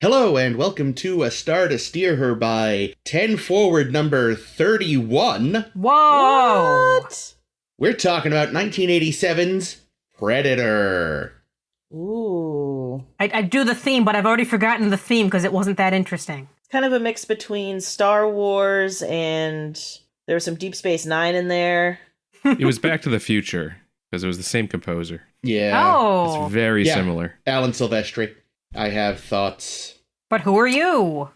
Hello and welcome to A Star to Steer Her by 10 Forward number 31. Whoa! What? We're talking about 1987's Predator. Ooh. I do the theme, but I've already forgotten the theme because it wasn't that interesting. It's kind of a mix between Star Wars and there was some Deep Space Nine in there. It was Back to the Future because it was the same composer. Yeah. Oh. It's very similar. Alan Silvestri. I have thoughts. But who are you?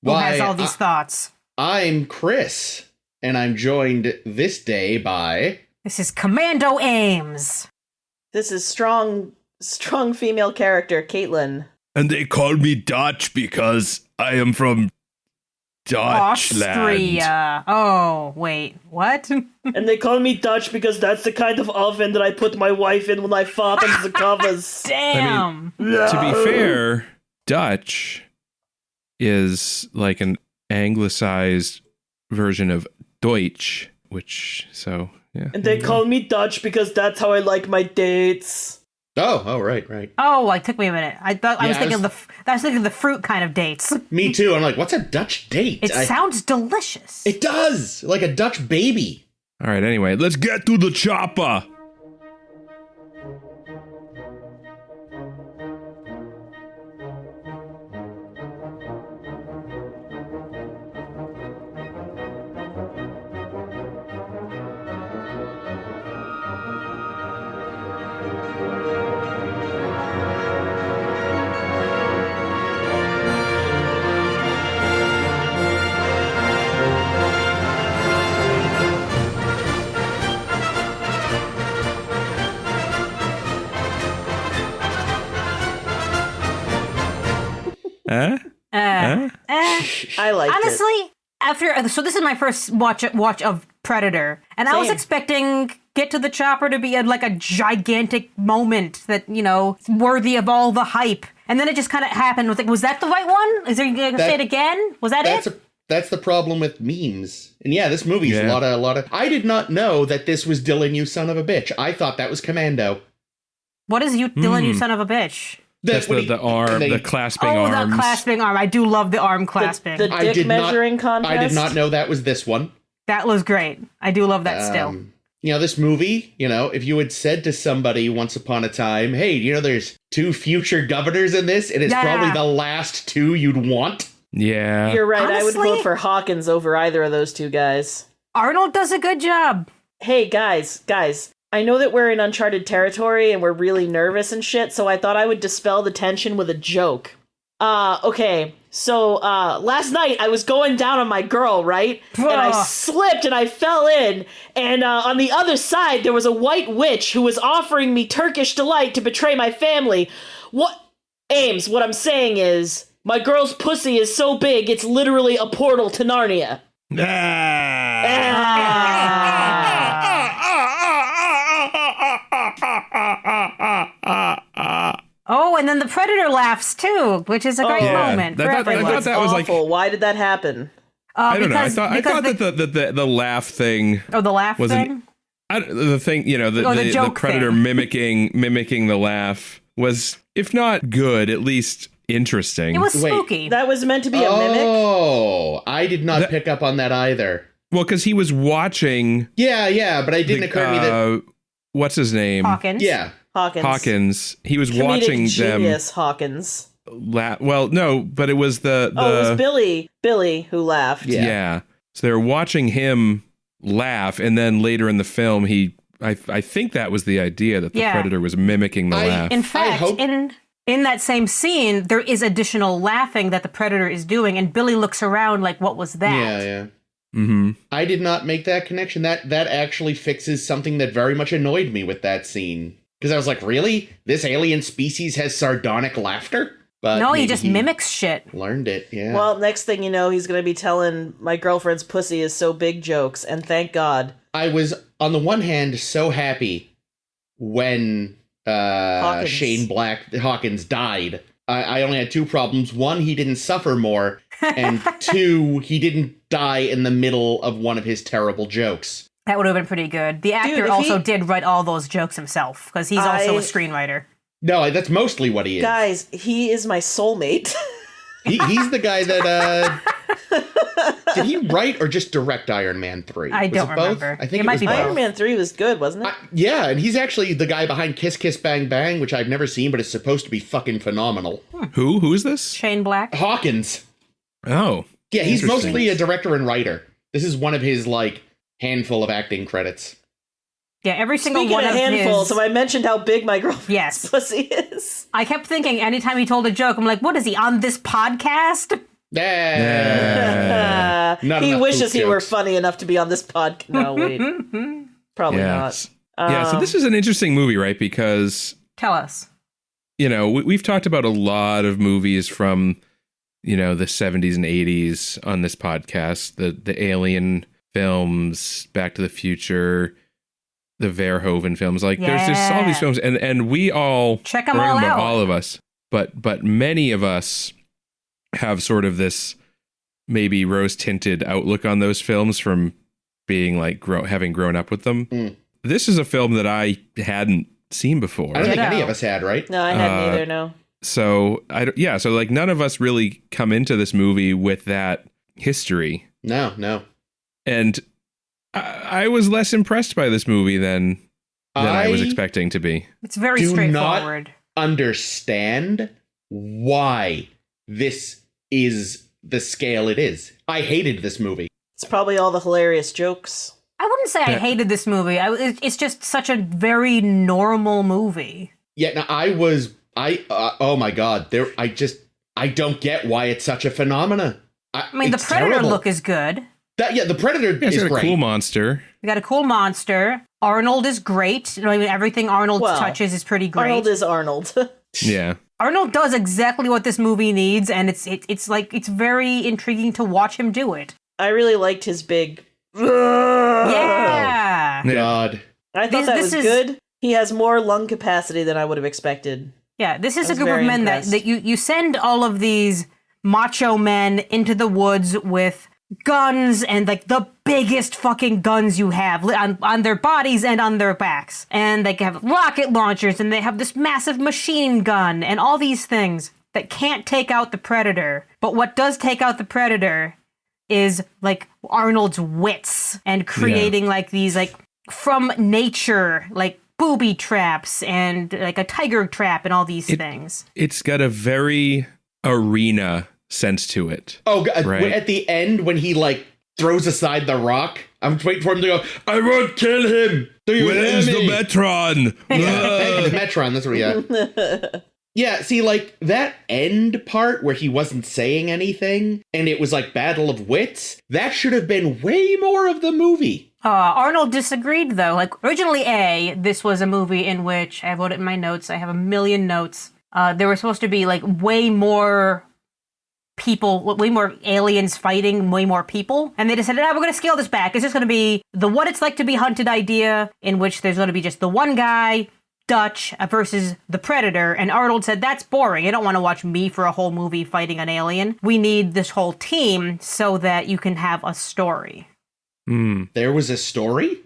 Who has all these thoughts? I'm Chris, and I'm joined this day by... This is Commando Ames. This is strong female character, Caitlin. And they call me Dutch because I am from Dutchland. Austria. Oh, wait, what? And they call me Dutch because that's the kind of oven that I put my wife in when I fart under the covers. Damn. To be fair, Dutch is like an anglicized version of Deutsch, yeah. And they call me Dutch because that's how I like my dates. Oh, right. Oh, it took me a minute. I was thinking of the fruit kind of dates. Me too. I'm like, what's a Dutch date? It sounds delicious. It does! Like a Dutch baby. All right, anyway, let's get to the chopper. I liked Honestly, so this is my first watch of Predator, and I was expecting Get to the Chopper to be a gigantic moment that, worthy of all the hype. And then it just kind of happened. Was that the right one? Is there going to say it again? Was that it? That's the problem with memes. And yeah, this movie's a lot of... I did not know that this was Dylan, you son of a bitch. I thought that was Commando. What is Dylan, you son of a bitch? That's the arm, the clasping arms. Oh, the clasping arm. I do love the arm clasping. The dick measuring contest? I did not know that was this one. That was great. I do love that still. This movie, if you had said to somebody once upon a time, hey, there's 2 future governors in this, and it's probably the last 2 you'd want. Yeah. You're right. Honestly, I would vote for Hawkins over either of those 2 guys. Arnold does a good job. Hey, guys. I know that we're in uncharted territory and we're really nervous and shit, so I thought I would dispel the tension with a joke. Okay. So, last night I was going down on my girl, right? And I slipped and I fell in. And, on the other side, there was a white witch who was offering me Turkish delight to betray my family. Ames, what I'm saying is, my girl's pussy is so big, it's literally a portal to Narnia. Oh, and then the Predator laughs too, which is a great moment for everyone. I thought that was awful. Why did that happen? I don't know. I thought that the laugh thing. Oh, the laugh thing. The thing, the Predator thing. mimicking the laugh was, if not good, at least interesting. It was spooky. That was meant to be a mimic? Oh, I did not pick up on that either. Well, because he was watching... Yeah, but it didn't occur to me that... What's his name? Hawkins. Yeah. Hawkins. He was Comedic watching genius, them... Hawkins. Well, no, but it was the... it was Billy who laughed. Yeah. So they were watching him laugh, and then later in the film, I think that was the idea, that the Predator was mimicking the laugh. In fact, in that same scene, there is additional laughing that the Predator is doing, and Billy looks around like, what was that? Yeah. Mm-hmm. I did not make that connection. That actually fixes something that very much annoyed me with that scene. Because I was like, really? This alien species has sardonic laughter? But no, he just mimics shit. Learned it, yeah. Well, next thing you know, he's going to be telling my girlfriend's pussy is so big jokes, and thank God. I was, on the one hand, so happy when Shane Hawkins died. I only had 2 problems. 1, he didn't suffer more. And 2, he didn't die in the middle of one of his terrible jokes. That would have been pretty good. The actor did write all those jokes himself, because he's also a screenwriter. No, that's mostly what he is. Guys, he is my soulmate. He's the guy that did he write or just direct Iron Man 3? I don't remember. I think it was both. Iron Man 3 was good, wasn't it? Yeah, and he's actually the guy behind Kiss Kiss Bang Bang, which I've never seen, but it's supposed to be fucking phenomenal. Who is this? Shane Black. Hawkins. Oh. Yeah, he's mostly a director and writer. This is one of his, like, handful of acting credits. Yeah, every single Speaking one of of handful, his... so I mentioned how big my girlfriend's Yes. pussy is. I kept thinking anytime he told a joke, I'm like, what is he, on this podcast? He wishes he were funny enough to be on this podcast. No, wait. Probably not. So this is an interesting movie, right? Because... Tell us. You know, we've talked about a lot of movies from, you know, the 70s and 80s on this podcast. The Alien films, Back to the Future, the Verhoeven films. Like, there's all these films, and we all... Check them all out. All of us. But many of us have sort of this maybe rose-tinted outlook on those films from being like having grown up with them. This is a film that I hadn't seen before. I don't think any of us had, right? No, I hadn't either, no. So, so like none of us really come into this movie with that history. No. And I was less impressed by this movie than I was expecting to be. It's very straightforward. Not understand why this is the scale it is. I hated this movie. It's probably all the hilarious jokes. I wouldn't say I hated this movie. It's just such a very normal movie. Yeah, no, oh my God. I don't get why it's such a phenomena. I mean, the Predator look is good. The Predator is got great. A cool monster. We got a cool monster. Arnold is great. You know, I mean, everything Arnold touches is pretty great. Arnold is Arnold. Yeah. Arnold does exactly what this movie needs, and it's very intriguing to watch him do it. I really liked his big... Yeah. God. I thought that was good. He has more lung capacity than I would have expected. Yeah, this is a group of men that you send all of these macho men into the woods with guns and like the biggest fucking guns you have on their bodies and on their backs. And they have rocket launchers and they have this massive machine gun and all these things that can't take out the Predator. But what does take out the Predator is like Arnold's wits and creating like these like from nature like booby traps and like a tiger trap and all these things. It's got a very arena sense to it. Oh God! Right? At the end when he like throws aside the rock, I'm waiting for him to go, I won't kill him. Do you Where's hear me? the Metron? The Metron, that's what Yeah, see, like, that end part where he wasn't saying anything, and it was like Battle of Wits, that should have been way more of the movie. Arnold disagreed, though. Like, originally, this was a movie in which, I wrote it in my notes, I have a million notes, there were supposed to be, like, way more people, way more aliens fighting, way more people, and they decided, we're going to scale this back. It's just going to be the what it's like to be hunted idea, in which there's going to be just the one guy, Dutch versus the Predator, and Arnold said, that's boring. I don't want to watch me for a whole movie fighting an alien. We need this whole team so that you can have a story. There was a story?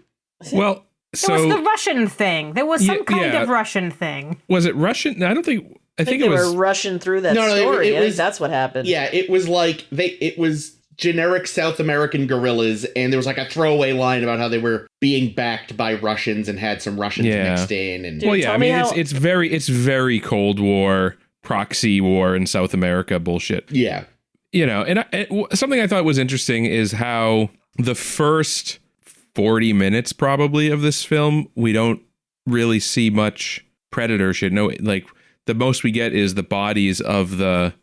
Well, so... There was the Russian thing. There was some kind of Russian thing. Was it Russian? No, I don't think... I think they it was... were rushing through that story. It was, that's what happened. Yeah, it was like... It was generic South American guerrillas, and there was like a throwaway line about how they were being backed by Russians and had some Russians mixed in. And Dude, I mean, it's very Cold War, proxy war in South America bullshit. Yeah. You know, and something I thought was interesting is how the first 40 minutes probably of this film, we don't really see much Predator shit. No, like the most we get is the bodies of the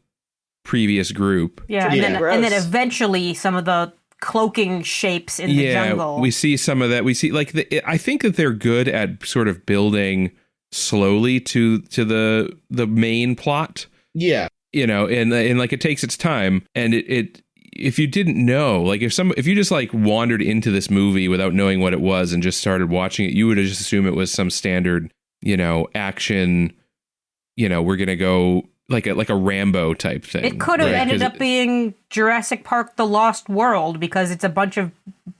previous group. Yeah, and then eventually some of the cloaking shapes in the jungle. We see some of that. We see like I think that they're good at sort of building slowly to the main plot. Yeah. You know, and like it takes its time, and it if you didn't know, like if you just like wandered into this movie without knowing what it was and just started watching it, you would have just assumed it was some standard, you know, action, you know, we're going to go like a Rambo type thing. It could have ended up being Jurassic Park: The Lost World, because it's a bunch of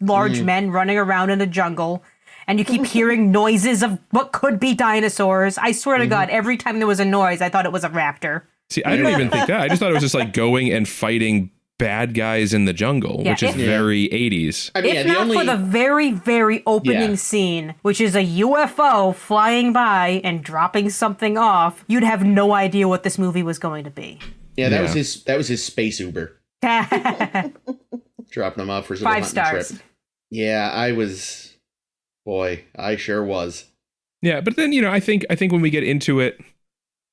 large men running around in the jungle, and you keep hearing noises of what could be dinosaurs. I swear to God, every time there was a noise, I thought it was a raptor. See, I didn't even think that. I just thought it was just like going and fighting bad guys in the jungle, which is very 80s. I mean, if not for the very, very opening scene, which is a UFO flying by and dropping something off, you'd have no idea what this movie was going to be. Yeah, that was his space Uber. Dropping him off for some 5 stars. Trip. Yeah, I sure was. Yeah, but then, I think when we get into it,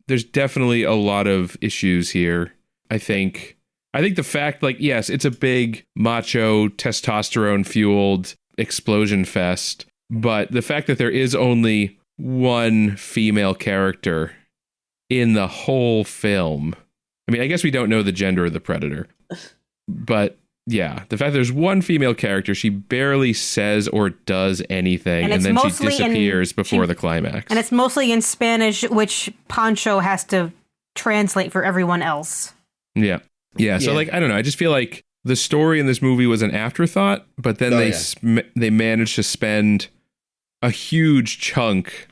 there's definitely a lot of issues here. I think the fact, yes, it's a big macho, testosterone-fueled explosion fest, but the fact that there is only one female character in the whole film. I mean, I guess we don't know the gender of the Predator, but yeah, the fact there's one female character, she barely says or does anything, and then she disappears before the climax. And it's mostly in Spanish, which Pancho has to translate for everyone else. Yeah. Yeah, so I don't know. I just feel like the story in this movie was an afterthought, but then they managed to spend a huge chunk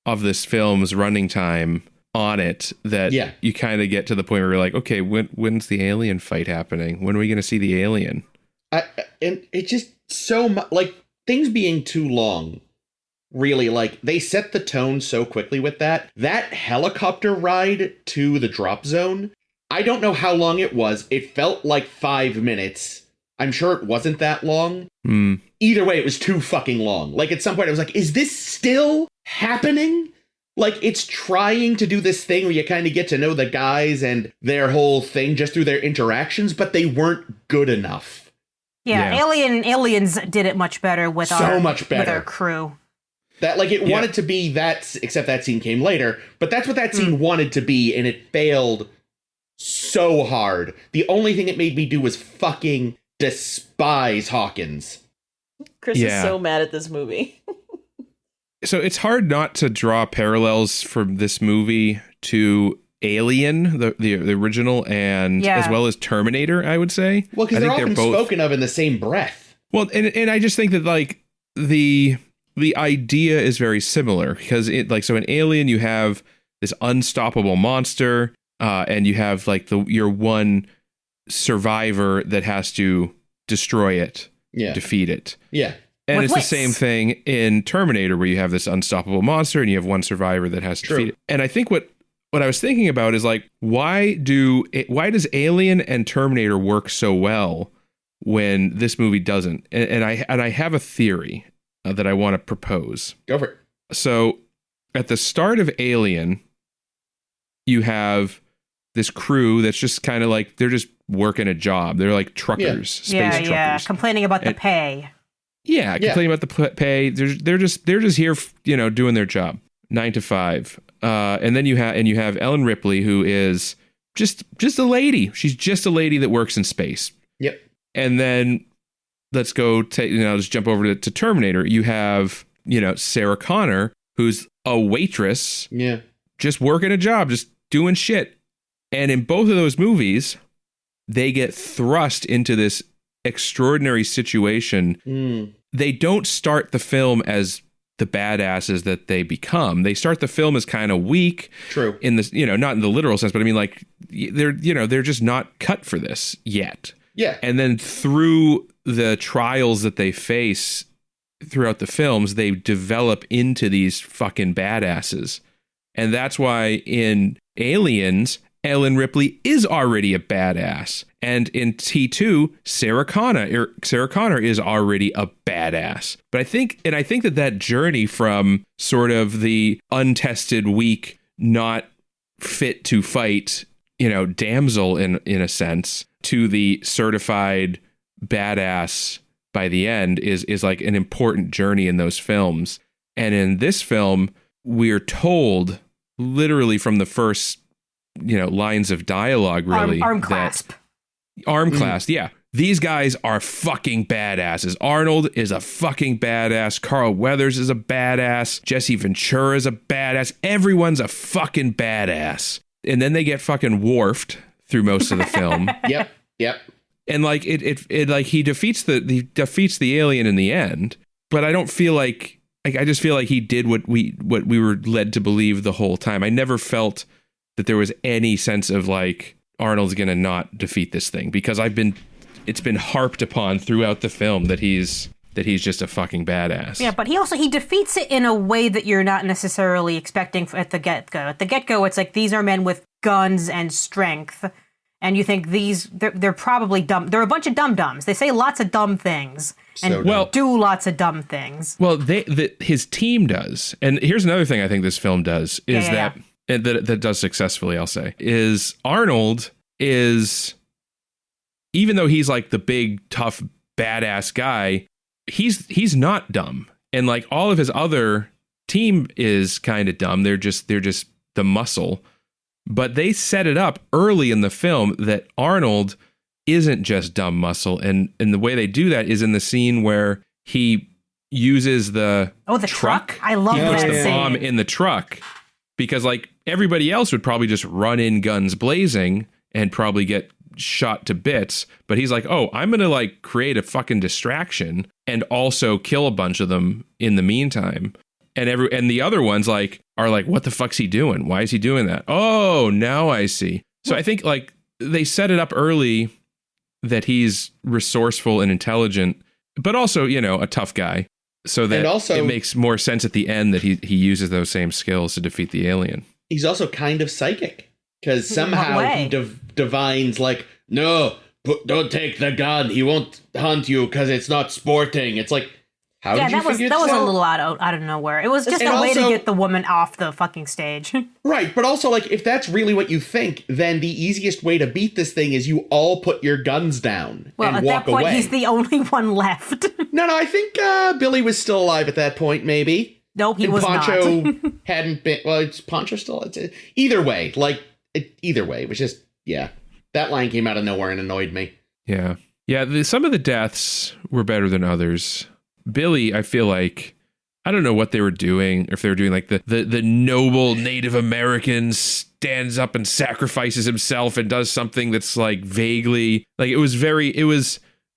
of this film's running time on it that you kind of get to the point where you're like, okay, when's the alien fight happening? When are we going to see the alien? And it's just so much, things being too long. Really, they set the tone so quickly with that. That helicopter ride to the drop zone, I don't know how long it was. It felt like 5 minutes. I'm sure it wasn't that long. Either way, it was too fucking long. At some point, I was like, is this still happening? It's trying to do this thing where you kind of get to know the guys and their whole thing just through their interactions, but they weren't good enough. Yeah. Aliens did it much better with much better with our crew. That wanted to be that, except that scene came later, but that's what that scene wanted to be, and it failed so hard. The only thing it made me do was fucking despise Hawkins. Chris is so mad at this movie. So it's hard not to draw parallels from this movie to Alien, the original, and as well as Terminator, I would say. Well, because they're often spoken of in the same breath. Well, and I just think that the idea is very similar, because so in Alien you have this unstoppable monster, and you have your one survivor that has to destroy it, defeat it. Yeah. And it's the same thing in Terminator, where you have this unstoppable monster and you have one survivor that has to defeat it. And I think what I was thinking about is why does Alien and Terminator work so well when this movie doesn't? And I have a theory that I want to propose. Go for it. So at the start of Alien, you have this crew that's just kind of they're just working a job. They're like truckers, space truckers. Yeah, complaining about the pay. Yeah, complaining about the pay. They're just here, doing their job, 9 to 5. And then you have Ellen Ripley, who is just a lady. She's just a lady that works in space. Yep. And then let's go just jump over to Terminator. You have Sarah Connor, who's a waitress. Yeah. Just working a job, just doing shit. And in both of those movies, they get thrust into this extraordinary situation. They don't start the film as the badasses that they become. They start the film as kind of weak. True. In this, not in the literal sense, but I mean, they're just not cut for this yet. Yeah. And then through the trials that they face throughout the films, they develop into these fucking badasses. And that's why in Aliens, Ellen Ripley is already a badass. And in T2, Sarah Connor is already a badass. But I think that journey from sort of the untested, weak, not fit to fight, damsel in a sense, to the certified badass by the end is an important journey in those films. And in this film, we're told literally from the first lines of dialogue, really. Arm clasp. Yeah. These guys are fucking badasses. Arnold is a fucking badass. Carl Weathers is a badass. Jesse Ventura is a badass. Everyone's a fucking badass. And then they get fucking Worfed through most of the film. Yep. And he defeats the alien in the end. But I don't feel I just feel like he did what we were led to believe the whole time. I never felt that there was any sense of like Arnold's gonna not defeat this thing, because it's been harped upon throughout the film that he's just a fucking badass. Yeah, but he defeats it in a way that you're not necessarily expecting at the get-go. At the get-go, it's like, these are men with guns and strength, and you think they're probably dumb. They're a bunch of dum-dums. They say lots of dumb things and do lots of dumb things. Well, his team does. And here's another thing I think this film does, is that does successfully, I'll say, is Arnold is, even though he's like the big, tough, badass guy, he's not dumb. And like all of his other team is kind of dumb. They're just the muscle. But they set it up early in the film that Arnold isn't just dumb muscle. And the way they do that is in the scene where he uses the truck. I love that scene. He puts the bomb in the truck, because like everybody else would probably just run in guns blazing and probably get shot to bits. But he's like, oh, I'm going to like create a fucking distraction and also kill a bunch of them in the meantime. And the other ones are like, what the fuck's he doing? Why is he doing that? Oh, now I see. So I think like they set it up early that he's resourceful and intelligent, but also, you know, a tough guy. So that it makes more sense at the end that he uses those same skills to defeat the alien. He's also kind of psychic, because somehow he divines like, no, don't take the gun. He won't hunt you because it's not sporting. It's like, how did you figure that this was out? A little out of nowhere. It was just a way to get the woman off the fucking stage. Right, but also, like, if that's really what you think, then the easiest way to beat this thing is you all put your guns down and walk away. Well, at that point, he's the only one left. No, I think Billy was still alive at that point, maybe. Nope, he was Poncho not. hadn't been. Well, it's Poncho still. Either way, it was just, yeah. That line came out of nowhere and annoyed me. Yeah. Yeah, some of the deaths were better than others. Billy, I feel like, I don't know what they were doing, or if they were doing like the noble Native American stands up and sacrifices himself and does something that's like vaguely, like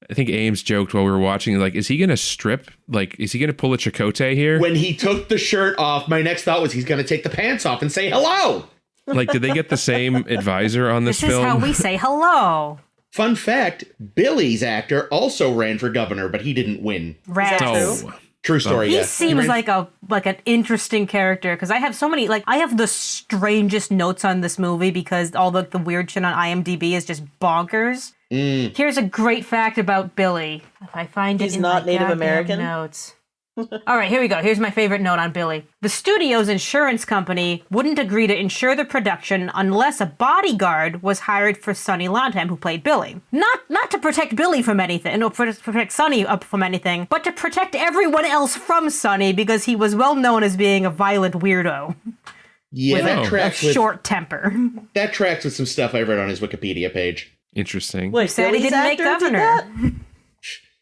I think Ames joked while we were watching, like, is he going to strip? Like, is he going to pull a Chakotay here? When he took the shirt off, my next thought was he's going to take the pants off and say hello. Like, did they get the same advisor on this film? This is how we say hello. Fun fact, Billy's actor also ran for governor, but he didn't win. Rats. True? True story, He seems like an interesting character, because I have so many, I have the strangest notes on this movie because all the weird shit on IMDb is just bonkers. Here's a great fact about Billy. If I find He's not Native American notes. All right, here we go. Here's my favorite note on Billy. The studio's insurance company wouldn't agree to insure the production unless a bodyguard was hired for Sonny Landham, who played Billy. Not to protect Billy from anything, no, to protect Sonny from anything, but to protect everyone else from Sonny, because he was well known as being a violent weirdo. Yeah, that tracks with short temper. That tracks with some stuff I read on his Wikipedia page. Interesting. Wait, said he didn't make governor.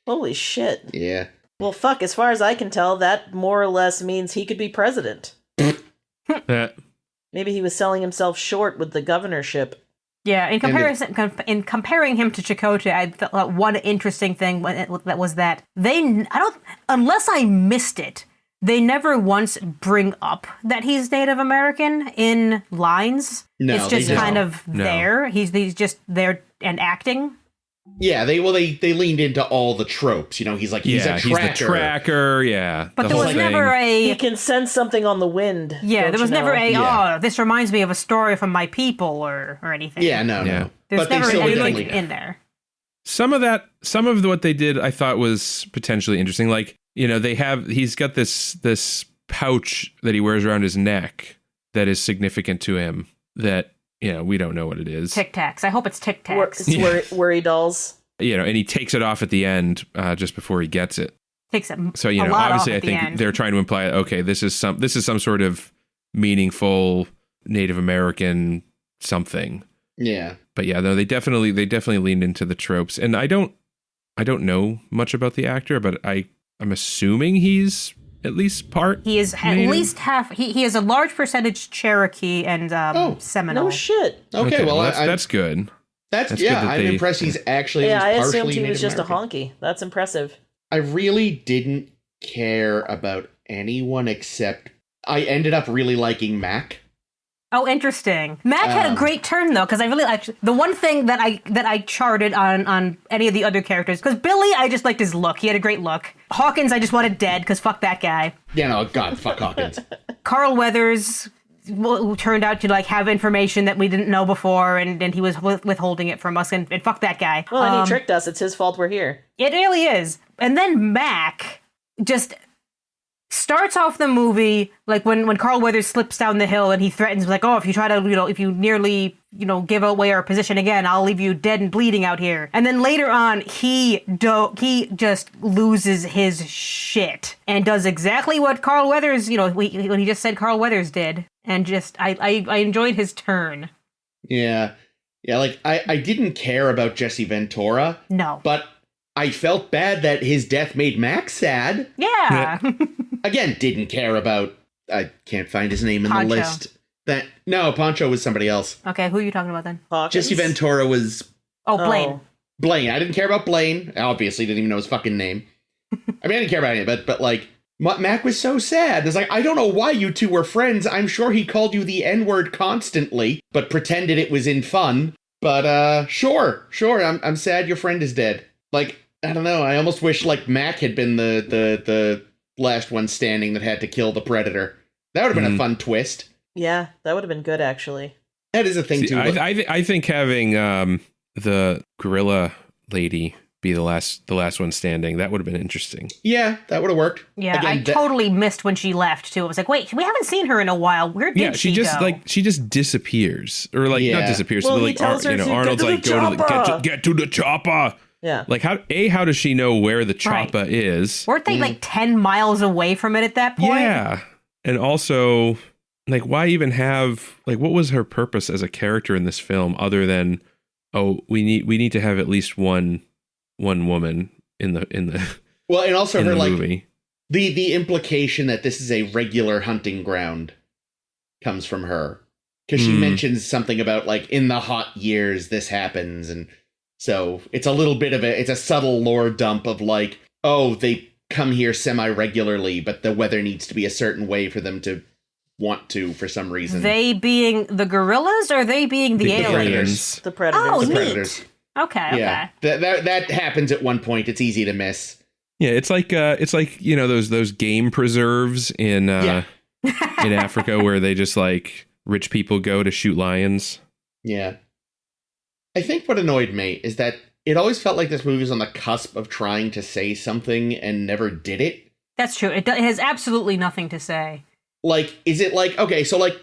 Holy shit. Yeah. Well, fuck, as far as I can tell, that more or less means he could be president. Maybe he was selling himself short with the governorship. Yeah, in comparing him to Chakotay, I thought one interesting thing that was that unless I missed it, they never once bring up that he's Native American in lines. No, it's just kind of there. He's just there and acting. Yeah, they leaned into all the tropes. You know, he's a tracker. He's the tracker, yeah. But there was never he can sense something on the wind. Yeah, there was never this reminds me of a story from my people or anything. Yeah, no. There's never anything in there. Some of what they did I thought was potentially interesting. Like, you know, he's got this pouch that he wears around his neck that is significant to him that, you know, we don't know what it is. Tic Tacs. I hope it's Tic Tacs. It's worry dolls. You know, and he takes it off at the end just before he gets it. Takes it. So, you know, obviously I think they're trying to imply, okay, this is some sort of meaningful Native American something. Yeah. But yeah, no, they definitely leaned into the tropes. And I don't know much about the actor, but I'm assuming he's at least part. He is Native? at least half. He has a large percentage Cherokee and Seminole. No shit. Okay, well that's good. That's good. I'm impressed he's actually I partially assumed he was Native just American. a honky. That's impressive. I really didn't care about anyone except I ended up really liking Mac. Oh, interesting. Mac had a great turn though, because I really actually the one thing that I charted on any of the other characters, because Billy, I just liked his look. He had a great look. Hawkins, I just wanted dead because fuck that guy. Yeah, no, God, fuck Hawkins. Carl Weathers turned out to like have information that we didn't know before, and he was withholding it from us, and fuck that guy. Well, and he tricked us. It's his fault we're here. It really is. And then Mac just starts off the movie like when Carl Weathers slips down the hill and he threatens like, oh, if you try to, if you nearly, give away our position again, I'll leave you dead and bleeding out here. And then later on, he just loses his shit and does exactly what Carl Weathers, when he just said Carl Weathers did. And just, I enjoyed his turn. Yeah. Yeah, like, I didn't care about Jesse Ventura. No. But I felt bad that his death made Max sad. Yeah. Again, didn't care about, I can't find his name in Poncho. the list. No, Poncho was somebody else. Okay, who are you talking about then? Hawkins? Jesse Ventura was... Oh, Blaine. Blaine. I didn't care about Blaine. I obviously didn't even know his fucking name. I mean, I didn't care about any, but like, Mac was so sad. It's like, I don't know why you two were friends. I'm sure he called you the N-word constantly, but pretended it was in fun. But, sure. I'm sad your friend is dead. Like, I don't know. I almost wish, like, Mac had been the last one standing that had to kill the Predator. That would have been a fun twist. Yeah, that would have been good, actually. That is a thing, too. I think having the gorilla lady be the last one standing, that would have been interesting. Yeah, that would have worked. Yeah, Again, I totally missed when she left, too. I was like, wait, we haven't seen her in a while. Where did she go? She just disappears. Or, like, not disappears. Well, but, he tells her to Arnold's get to like, the chopper. get to the chopper. Yeah. Like, how does she know where the chopper is? Weren't they like 10 miles away from it at that point? Yeah. And also, like, why even have, like, what was her purpose as a character in this film other than, oh, we need to have at least one woman in the well, and also in her, the like, movie. The implication that this is a regular hunting ground comes from her. Because she mentions something about, like, in the hot years, this happens, and so it's a little bit of it's a subtle lore dump of like, oh, they come here semi-regularly, but the weather needs to be a certain way for them to want to for some reason. They being the gorillas or they being the aliens? The Predators. Oh, the neat. Predators. Okay. Yeah, that happens at one point. It's easy to miss. Yeah, it's like those game preserves in in Africa where they just like rich people go to shoot lions. Yeah. I think what annoyed me is that it always felt like this movie was on the cusp of trying to say something and never did it. That's true. It has absolutely nothing to say. Like, is it like, okay, so like,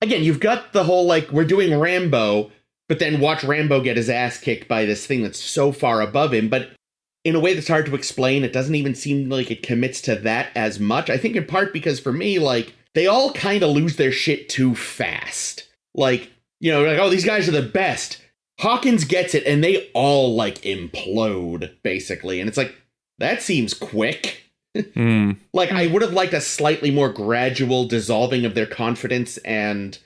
again, you've got the whole, like, we're doing Rambo, but then watch Rambo get his ass kicked by this thing that's so far above him, but in a way that's hard to explain, it doesn't even seem like it commits to that as much. I think in part because for me, like, they all kind of lose their shit too fast. Like, like, oh, these guys are the best. Hawkins gets it, and they all, like, implode, basically. And it's like, that seems quick. Like, I would have liked a slightly more gradual dissolving of their confidence and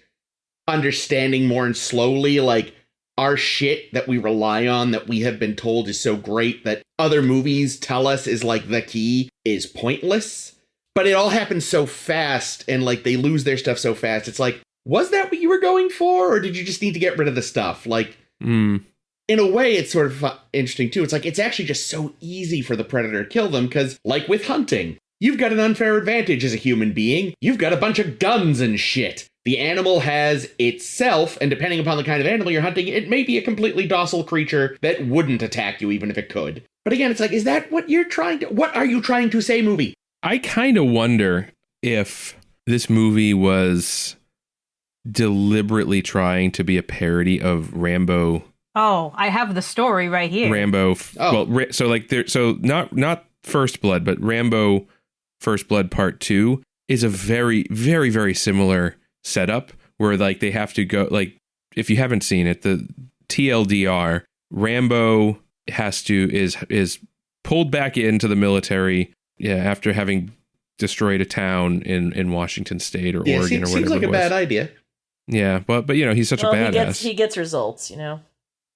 understanding more and slowly, like, our shit that we rely on, that we have been told is so great that other movies tell us is, like, the key, is pointless. But it all happens so fast, and, like, they lose their stuff so fast. It's like, was that what you were going for, or did you just need to get rid of the stuff? Like, in a way, it's sort of interesting, too. It's like, it's actually just so easy for the Predator to kill them, because, like with hunting, you've got an unfair advantage as a human being. You've got a bunch of guns and shit. The animal has itself, and depending upon the kind of animal you're hunting, it may be a completely docile creature that wouldn't attack you even if it could. But again, it's like, is that what what are you trying to say, movie? I kind of wonder if this movie was deliberately trying to be a parody of Rambo. Oh, I have the story right here. Rambo. Well, so like not First Blood, but Rambo First Blood Part 2 is a very, very, very similar setup where like they have to go, like, if you haven't seen it, the TLDR, Rambo is pulled back into the military after having destroyed a town in Washington State or Oregon or whatever. Seems like a bad idea. Yeah, but he's such a badass. He gets results,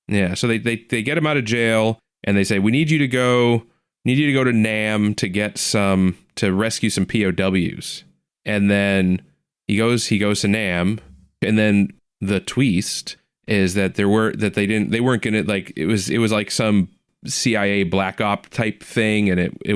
Yeah, so they get him out of jail and they say, we need you to go to Nam to get to rescue some POWs. And then he goes to Nam And then the twist is that they weren't gonna, like, it was like some CIA black op type thing, and he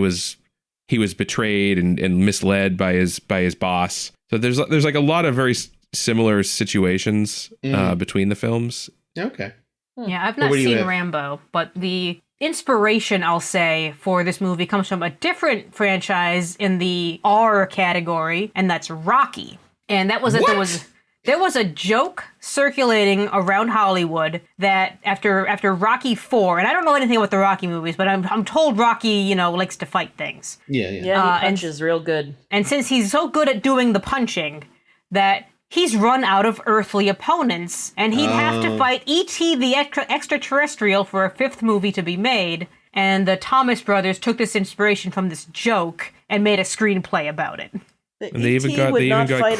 was betrayed and misled by his boss. So there's like a lot of very similar situations between the films. Okay. Yeah, I've not seen Rambo, but the inspiration, I'll say, for this movie comes from a different franchise in the R category, and that's Rocky. And that was that there was a joke circulating around Hollywood that after Rocky 4, and I don't know anything about the Rocky movies, but I'm told Rocky, likes to fight things. Yeah, he punches real good. And since he's so good at doing the punching, that he's run out of earthly opponents, and he'd have to fight E.T. the extraterrestrial for a 5th movie to be made. And the Thomas brothers took this inspiration from this joke and made a screenplay about it. And they even got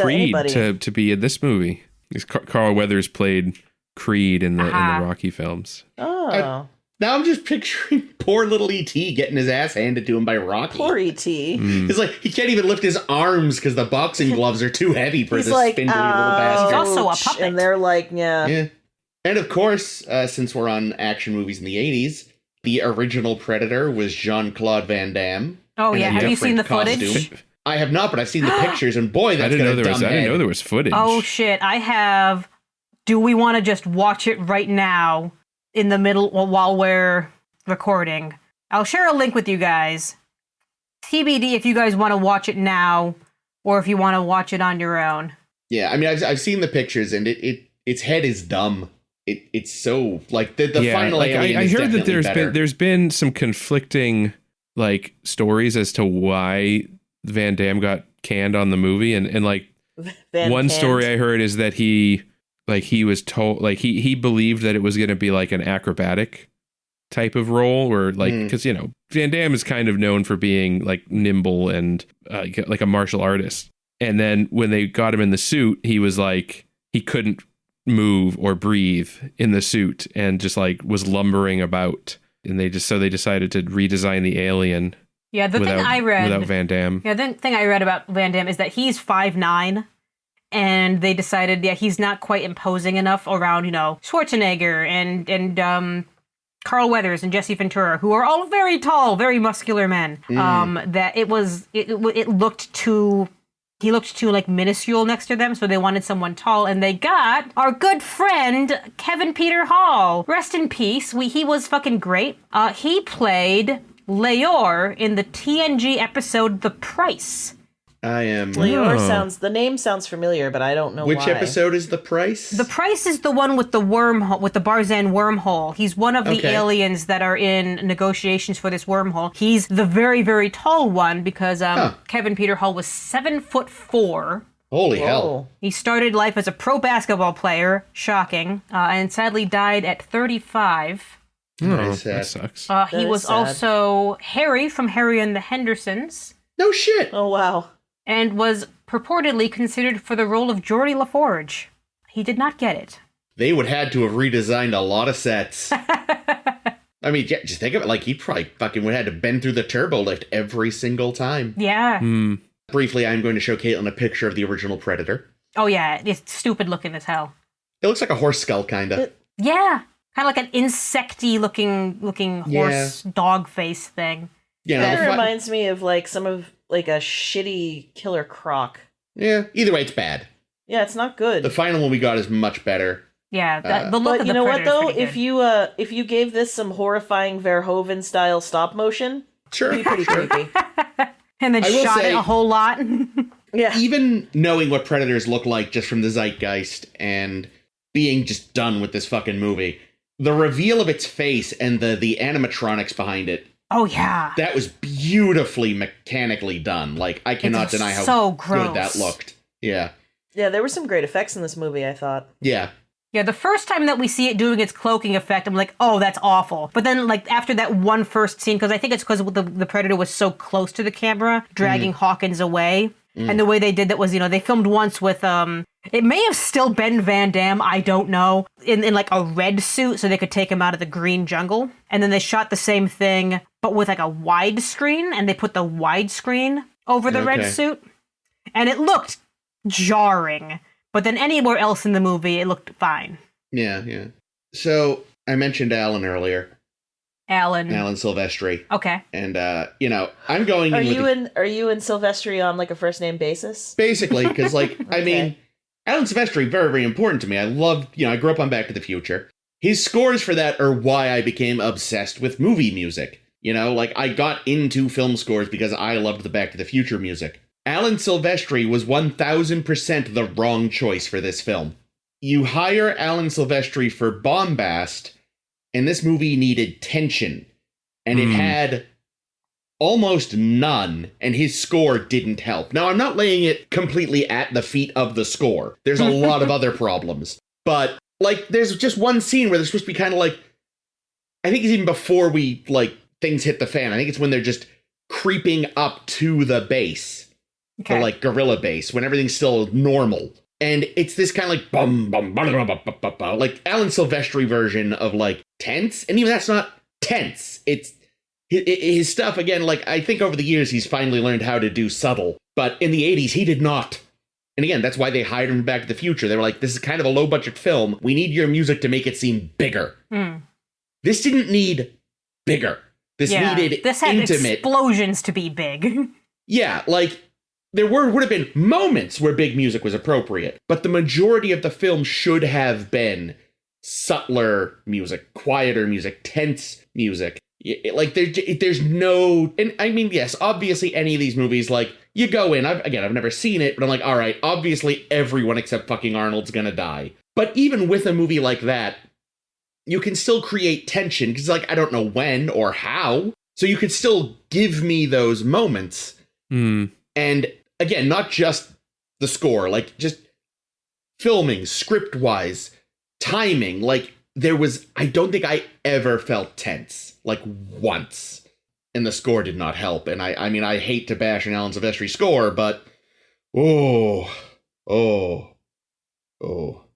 Creed to be in this movie. Carl Weathers played Creed in the Rocky films. Oh. Now I'm just picturing poor little E.T. getting his ass handed to him by Rocky. Poor E.T. It's like he can't even lift his arms because the boxing gloves are too heavy for this spindly little bastard. He's also a puppet. And they're like, yeah. And of course, since we're on action movies in the 80s, the original Predator was Jean-Claude Van Damme. Oh, yeah. Have you seen the footage? I have not, but I've seen the pictures, and boy, that's got a dumb head. I didn't know there was footage. Oh, shit. I have. Do we want to just watch it right now in the middle while we're recording? I'll share a link with you guys. TBD if you guys want to watch it now or if you want to watch it on your own. Yeah, I mean, I've seen the pictures, and its head is dumb. It's so, like, the final alien is definitely better. I heard that there's been some conflicting, like, stories as to why Van Damme got canned on the movie, and like one story I heard is that he was told, like, he believed that it was going to be like an acrobatic type of role, or like, because Van Damme is kind of known for being like nimble and like a martial artist, and then when they got him in the suit, he was like, he couldn't move or breathe in the suit and just like was lumbering about, and they decided to redesign the alien. Yeah, thing I read without Van Damme. Yeah, the thing I read about Van Damme is that he's 5'9", and they decided, he's not quite imposing enough around, Schwarzenegger and Carl Weathers and Jesse Ventura, who are all very tall, very muscular men. That it looked too. He looked too like minuscule next to them, so they wanted someone tall, and they got our good friend Kevin Peter Hall. Rest in peace. He was fucking great. He played Leor in the TNG episode The Price. Leor the name sounds familiar, but I don't know which episode is The Price? The Price is the one with the wormhole, with the Barzan wormhole. He's one of the aliens that are in negotiations for this wormhole. He's the very, very tall one because Kevin Peter Hall was 7'4". Holy hell. He started life as a pro basketball player, shocking, and sadly died at 35. That sucks. He was also Harry from Harry and the Hendersons. No shit. Oh, wow. And was purportedly considered for the role of Geordie LaForge. He did not get it. They would had to have redesigned a lot of sets. I mean, just think of it, like, he probably fucking would have had to bend through the turbo lift every single time. Yeah. Briefly, I'm going to show Caitlin a picture of the original Predator. Oh, yeah. It's stupid looking as hell. It looks like a horse skull, kind of. Yeah. Kind of like an insecty looking horse dog face thing. Yeah, it reminds me of like some of like a shitty Killer Croc. Yeah, either way, it's bad. Yeah, it's not good. The final one we got is much better. Yeah, the look of the Predator is pretty good. But you know what though, if you gave this some horrifying Verhoeven style stop motion, it'd be pretty creepy. And then shot it a whole lot. Yeah. Even knowing what Predators look like just from the zeitgeist and being just done with this fucking movie, the reveal of its face and the animatronics behind it. Oh, yeah. That was beautifully mechanically done. Like, I cannot deny how good that looked. Yeah. Yeah, there were some great effects in this movie, I thought. Yeah. Yeah, the first time that we see it doing its cloaking effect, I'm like, oh, that's awful. But then, like, after that one first scene, because I think it's because the Predator was so close to the camera, dragging Hawkins away. And the way they did that was, they filmed once with, it may have still been Van Damme, I don't know, in like a red suit so they could take him out of the green jungle. And then they shot the same thing, but with like a widescreen, and they put the widescreen over the red suit. And it looked jarring. But then anywhere else in the movie, it looked fine. Yeah. So I mentioned Alan earlier. Alan Silvestri. Okay. And I'm going. Are you and Silvestri on like a first name basis? Basically, because Okay. I mean, Alan Silvestri, very, very important to me. I loved, I grew up on Back to the Future. His scores for that are why I became obsessed with movie music. I got into film scores because I loved the Back to the Future music. Alan Silvestri was 1000% the wrong choice for this film. You hire Alan Silvestri for bombast, and this movie needed tension. And it had almost none, and his score didn't help. Now, I'm not laying it completely at the feet of the score. There's a lot of other problems. But, there's just one scene where they're supposed to be kind of I think it's even before things hit the fan. I think it's when they're just creeping up to the base. Okay. The, gorilla base, when everything's still normal. And it's this kind of bum, bum, bum, bum, bum, bum, bum, bum, Alan Silvestri version of, tense. And even that's not tense. It's his stuff, again, I think over the years he's finally learned how to do subtle. But in the 80s, he did not. And again, that's why they hired him Back to the Future. They were this is kind of a low-budget film. We need your music to make it seem bigger. This didn't need bigger. This needed this had intimate. Explosions to be big. Yeah, there would have been moments where big music was appropriate, but the majority of the film should have been subtler music, quieter music, tense music. There's no, and I mean, yes, obviously any of these movies, you go in, I've never seen it, but I'm all right, obviously everyone except fucking Arnold's gonna die. But even with a movie like that, you can still create tension, because I don't know when or how, so you can still give me those moments. And again, not just the score, just filming, script-wise, timing, I don't think I ever felt tense, once. And the score did not help. And I mean, I hate to bash an Alan Silvestri score, but,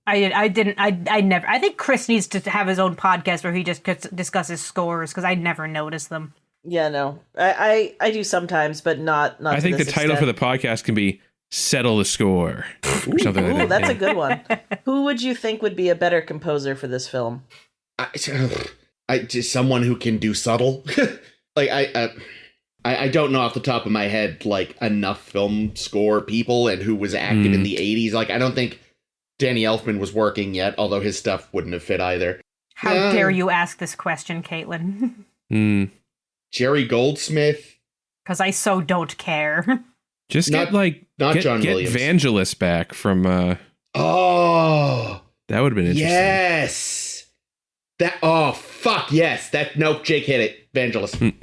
I never, I think Chris needs to have his own podcast where he just discusses scores, because I never notice them. Yeah, no, I do sometimes, but not. I think the title for the podcast can be "Settle the Score" or something like that. That's a good one. Who would you think would be a better composer for this film? Just someone who can do subtle. I don't know off the top of my head enough film score people and who was active in the 80s. I don't think Danny Elfman was working yet, although his stuff wouldn't have fit either. How dare you ask this question, Caitlin? Jerry Goldsmith. Because I so don't care. Just get John Williams. Vangelis back from that would have been interesting. Yes. Nope, Jake hit it. Vangelis.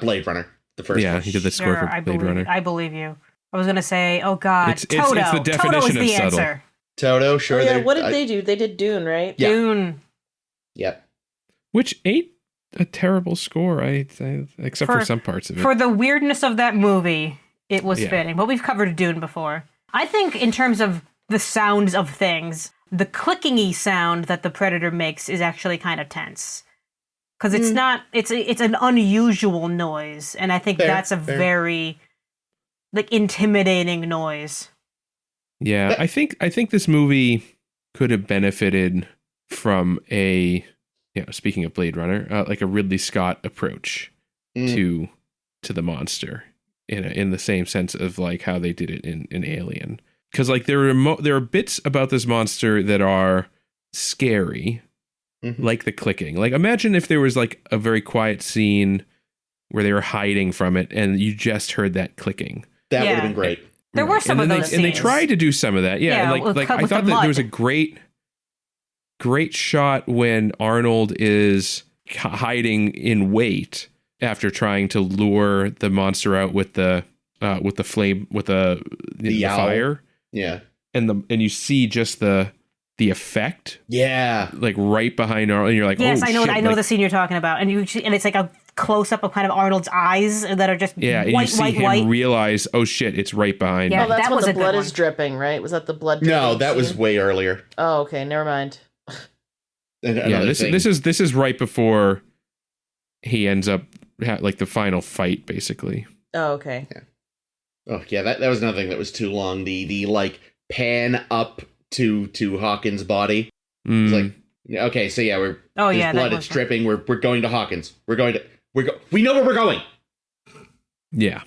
Blade Runner. The first one. He did the score for Blade Runner. I believe you. I was going to say, oh God, Toto. It's the definition Toto is the of subtle. answer. Toto, sure. Oh, yeah, what did they do? They did Dune, right? Yeah. Dune. Yep. Which ain't a terrible score, except for some parts of it. For the weirdness of that movie, it was fitting. But we've covered Dune before. I think in terms of the sounds of things, the clicking-y sound that the Predator makes is actually kind of tense. Because it's not, it's an unusual noise. And I think that's a very, intimidating noise. Yeah, I think this movie could have benefited from speaking of Blade Runner, a Ridley Scott approach to the monster in the same sense of how they did it in Alien. Because there are bits about this monster that are scary, like the clicking. Imagine if there was a very quiet scene where they were hiding from it and you just heard that clicking. That would have been great. There were some of those scenes. And they tried to do some of that. Yeah, I thought that there was a great shot when Arnold is hiding in wait after trying to lure the monster out with the flame, with the fire. Yeah. And you see just the effect. Yeah. Right behind Arnold, and you're like, yes, oh, I know. shit. I know the scene you're talking about, and it's a close up of kind of Arnold's eyes that are just and white, you see him white. realize, oh shit, it's right behind. Yeah, oh, that's that when was the a good blood one. is dripping, right? Was that the blood? No, that scene? was way earlier. Oh, okay, never mind. This is right before he ends up the final fight, basically. Oh, okay. Yeah. Oh yeah, that was another thing that was too long. The pan up to Hawkins' body. He's like, okay, so yeah, his blood is dripping. We're going to Hawkins. We know where we're going. Yeah.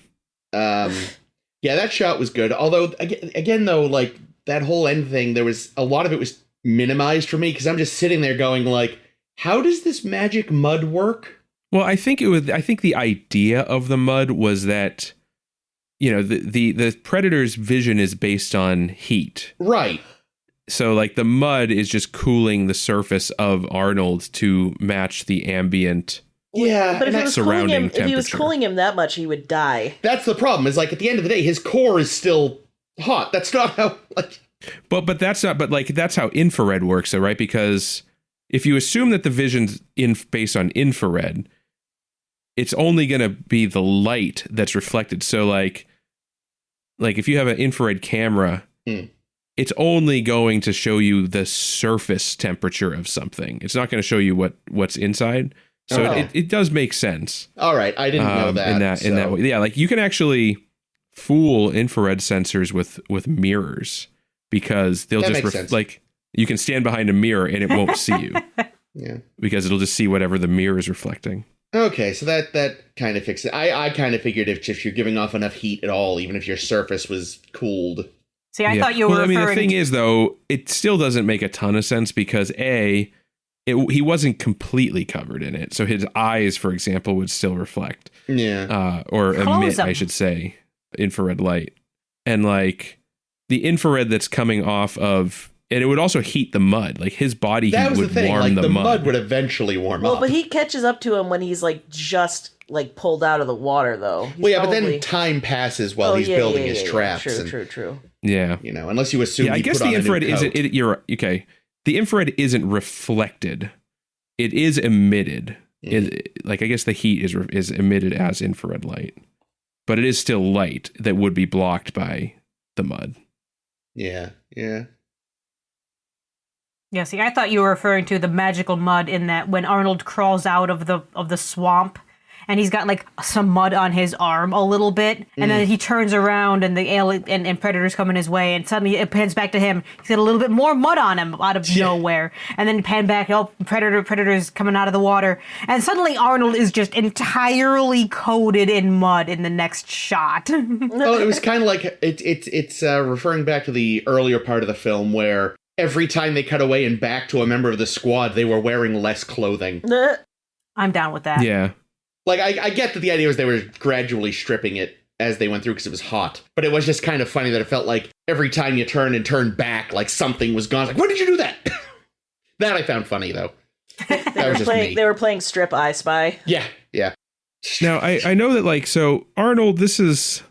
Yeah, that shot was good. Although again though, like that whole end thing, there was a lot of it was minimized for me because I'm just sitting there going like, how does this magic mud work? Well, I think the idea of the mud was that, you know, the Predator's vision is based on heat. Right. So like the mud is just cooling the surface of Arnold to match the ambient but if he was cooling him that much, he would die. That's the problem. Is like at the end of the day, his core is still hot. That's not how like. But that's how infrared works, though, right? Because if you assume that the vision's based on infrared, it's only going to be the light that's reflected. So like if you have an infrared camera, it's only going to show you the surface temperature of something. It's not going to show you what's inside. So it does make sense. All right, I didn't know that. In that way, yeah. Like you can actually fool infrared sensors with mirrors because they'll just like you can stand behind a mirror and it won't see you. Yeah, because it'll just see whatever the mirror is reflecting. Okay, so that kind of fixes it. I kind of figured if you're giving off enough heat at all, even if your surface was cooled. See, I thought you were. Well, I mean, the thing is, though, it still doesn't make a ton of sense because he wasn't completely covered in it, so his eyes, for example, would still reflect, or emit, I should say, infrared light, and like the infrared that's coming off of, and it would also heat the mud. Like his body heat would warm the mud. Mud would eventually warm up. Well, but heat catches up to him when he's like just like pulled out of the water, though. But then time passes while he's building his traps. True. Yeah, you know, unless you assume. Yeah, I guess the infrared isn't. You're okay. The infrared isn't reflected; it is emitted. I guess the heat is emitted as infrared light, but it is still light that would be blocked by the mud. Yeah. Yeah, see, I thought you were referring to the magical mud in that when Arnold crawls out of the swamp and he's got like some mud on his arm a little bit, and then he turns around and the alien and Predator's coming his way, and suddenly it pans back to him. He's got a little bit more mud on him out of nowhere, and then pan back. Predator's coming out of the water, and suddenly Arnold is just entirely coated in mud in the next shot. Well, it was kind of like it's referring back to the earlier part of the film where every time they cut away and back to a member of the squad, they were wearing less clothing. I'm down with that. Yeah. Like, I get that the idea was they were gradually stripping it as they went through because it was hot. But it was just kind of funny that it felt like every time you turn back, like something was gone. Like, when did you do that? That I found funny, though. They were playing Strip I Spy. Yeah. Now, I know that, like, so Arnold, this is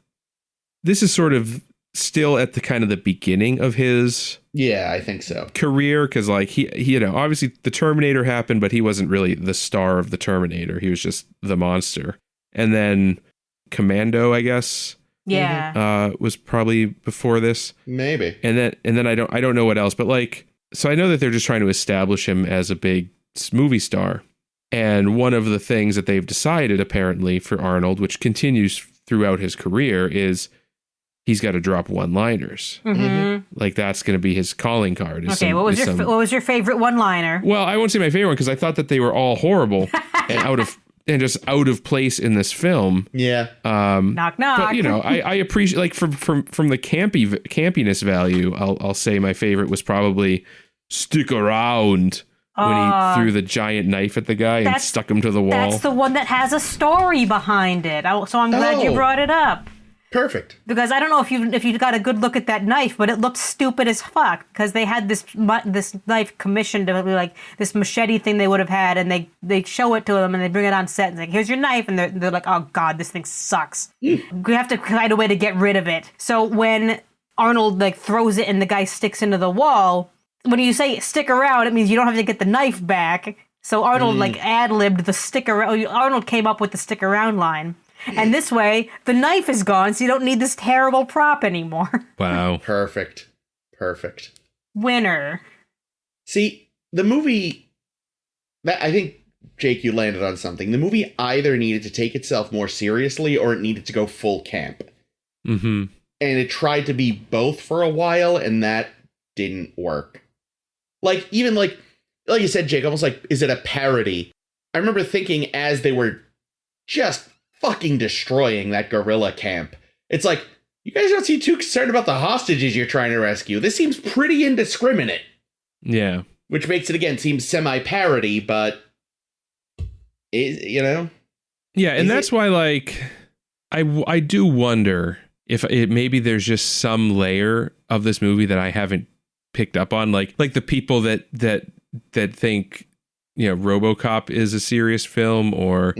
sort of still at the kind of the beginning of his I think so career, because like he you know, obviously the Terminator happened, but he wasn't really the star of the Terminator. He was just the monster. And then Commando, I guess, was probably before this, maybe. And then I don't know what else, but like, so I know that they're just trying to establish him as a big movie star. And one of the things that they've decided apparently for Arnold, which continues throughout his career, is he's got to drop one-liners. Like that's going to be his calling card. What was your favorite one-liner? Well, I won't say my favorite one because I thought that they were all horrible and just out of place in this film. Yeah. Knock knock. But you know, I appreciate, like, from the campiness value. I'll say my favorite was probably "Stick Around." When he threw the giant knife at the guy and stuck him to the wall. That's the one that has a story behind it. So I'm glad you brought it up. Perfect. Because I don't know if you got a good look at that knife, but it looked stupid as fuck. Because they had this knife commissioned to be like this machete thing they would have had, and they show it to them and they bring it on set and it's like, here's your knife, and they're like, oh god, this thing sucks. We have to find a way to get rid of it. So when Arnold like throws it and the guy sticks into the wall, when you say stick around, it means you don't have to get the knife back. So Arnold like ad-libbed the stick around. Arnold came up with the stick around line. And this way, the knife is gone, so you don't need this terrible prop anymore. Wow. Perfect. Winner. See, the movie, I think, Jake, you landed on something. The movie either needed to take itself more seriously or it needed to go full camp. Mm-hmm. And it tried to be both for a while, and that didn't work. Like, even like you said, Jake, almost like, is it a parody? I remember thinking as they were just fucking destroying that guerrilla camp, it's like, you guys don't seem too concerned about the hostages you're trying to rescue. This seems pretty indiscriminate. Yeah. Which makes it, again, seem semi-parody, but, you know? Yeah, and that's why, like, I do wonder if maybe there's just some layer of this movie that I haven't picked up on, like the people that think, you know, RoboCop is a serious film, or